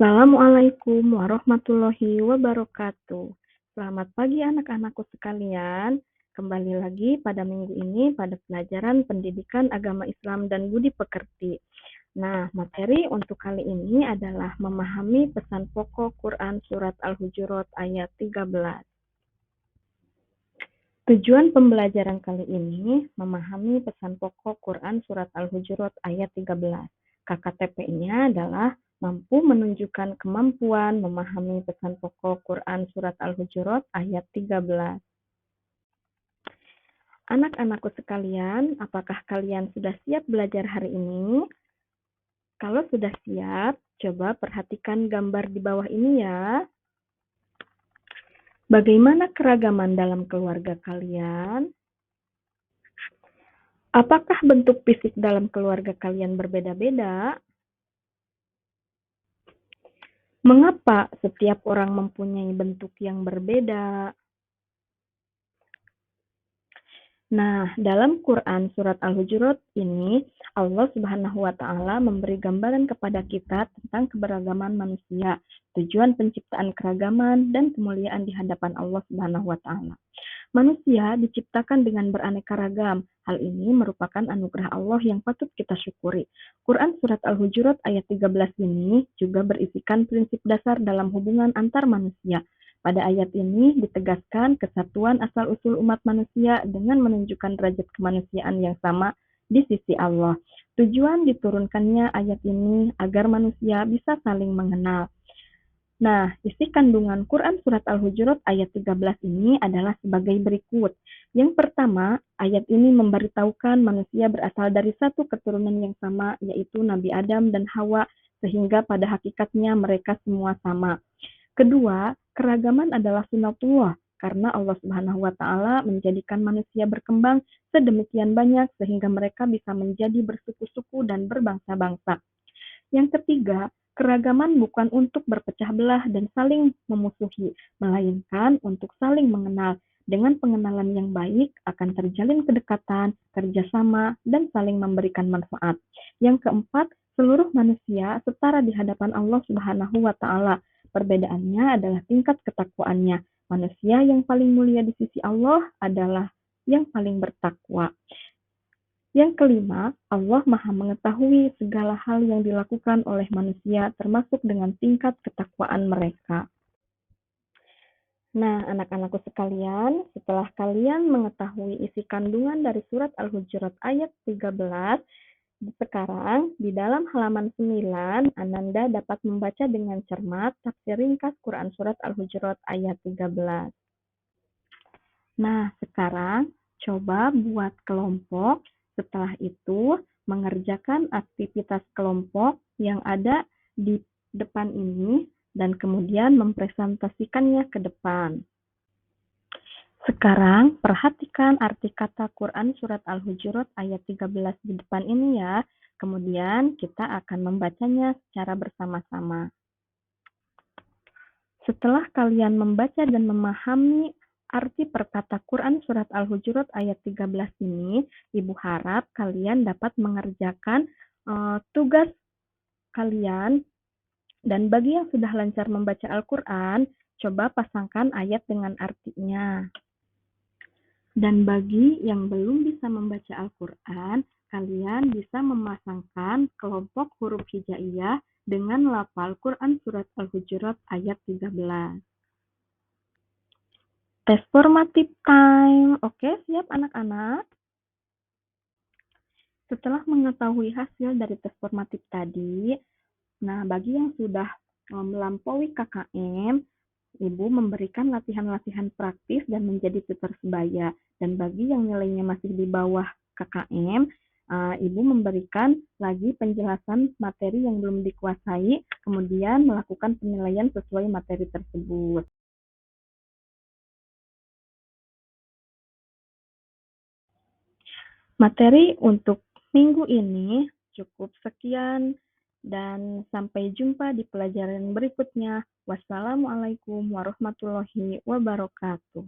Assalamualaikum warahmatullahi wabarakatuh. Selamat pagi anak-anakku sekalian. Kembali lagi pada minggu ini pada pelajaran Pendidikan Agama Islam dan Budi Pekerti. Nah, materi untuk kali ini adalah memahami pesan pokok Quran Surat Al-Hujurat ayat 13. Tujuan pembelajaran kali ini memahami pesan pokok Quran Surat Al-Hujurat ayat 13. KKTP-nya adalah mampu menunjukkan kemampuan memahami pesan pokok Quran Surat Al-Hujurat ayat 13. Anak-anakku sekalian, apakah kalian sudah siap belajar hari ini? Kalau sudah siap, coba perhatikan gambar di bawah ini ya. Bagaimana keragaman dalam keluarga kalian? Apakah bentuk fisik dalam keluarga kalian berbeda-beda? Mengapa setiap orang mempunyai bentuk yang berbeda? Nah, dalam Quran Surat Al-Hujurat ini, Allah Subhanahu wa Ta'ala memberi gambaran kepada kita tentang keberagaman manusia, tujuan penciptaan keragaman, dan kemuliaan di hadapan Allah Subhanahu wa Ta'ala. Manusia diciptakan dengan beraneka ragam. Hal ini merupakan anugerah Allah yang patut kita syukuri. Quran Surat Al-Hujurat ayat 13 ini juga berisikan prinsip dasar dalam hubungan antar manusia. Pada ayat ini ditegaskan kesatuan asal-usul umat manusia dengan menunjukkan derajat kemanusiaan yang sama di sisi Allah. Tujuan diturunkannya ayat ini agar manusia bisa saling mengenal. Nah, isi kandungan Quran Surat Al-Hujurat ayat 13 ini adalah sebagai berikut. Yang pertama, ayat ini memberitahukan manusia berasal dari satu keturunan yang sama, yaitu Nabi Adam dan Hawa, sehingga pada hakikatnya mereka semua sama. Kedua, keragaman adalah sunatullah, karena Allah Subhanahu wa Ta'ala menjadikan manusia berkembang sedemikian banyak sehingga mereka bisa menjadi bersuku-suku dan berbangsa-bangsa. Yang ketiga, keragaman bukan untuk berpecah belah dan saling memusuhi, melainkan untuk saling mengenal. Dengan pengenalan yang baik akan terjalin kedekatan, kerjasama, dan saling memberikan manfaat. Yang keempat, seluruh manusia setara di hadapan Allah Subhanahu wa Ta'ala. Perbedaannya adalah tingkat ketakwaannya. Manusia yang paling mulia di sisi Allah adalah yang paling bertakwa. Yang kelima, Allah Maha mengetahui segala hal yang dilakukan oleh manusia, termasuk dengan tingkat ketakwaan mereka. Nah, anak-anakku sekalian, setelah kalian mengetahui isi kandungan dari surat Al-Hujurat ayat 13, sekarang, di dalam halaman 9, Ananda dapat membaca dengan cermat tafsir ringkas Quran Surat Al-Hujurat ayat 13. Nah, sekarang coba buat kelompok. Setelah itu, mengerjakan aktivitas kelompok yang ada di depan ini dan kemudian mempresentasikannya ke depan. Sekarang, perhatikan arti kata Quran Surat Al-Hujurat ayat 13 di depan ini ya. Kemudian kita akan membacanya secara bersama-sama. Setelah kalian membaca dan memahami arti perkata Quran Surat Al-Hujurat ayat 13 ini, Ibu harap kalian dapat mengerjakan tugas kalian. Dan bagi yang sudah lancar membaca Al-Quran, coba pasangkan ayat dengan artinya. Dan bagi yang belum bisa membaca Al-Quran, kalian bisa memasangkan kelompok huruf hijaiyah dengan lafal Quran Surat Al-Hujurat ayat 13. Tes formatif time. Oke, siap anak-anak? Setelah mengetahui hasil dari tes formatif tadi, nah bagi yang sudah melampaui KKM, Ibu memberikan latihan-latihan praktis dan menjadi tutor sebaya. Dan bagi yang nilainya masih di bawah KKM, Ibu memberikan lagi penjelasan materi yang belum dikuasai, kemudian melakukan penilaian sesuai materi tersebut. Materi untuk minggu ini cukup sekian. Dan sampai jumpa di pelajaran berikutnya. Wassalamualaikum warahmatullahi wabarakatuh.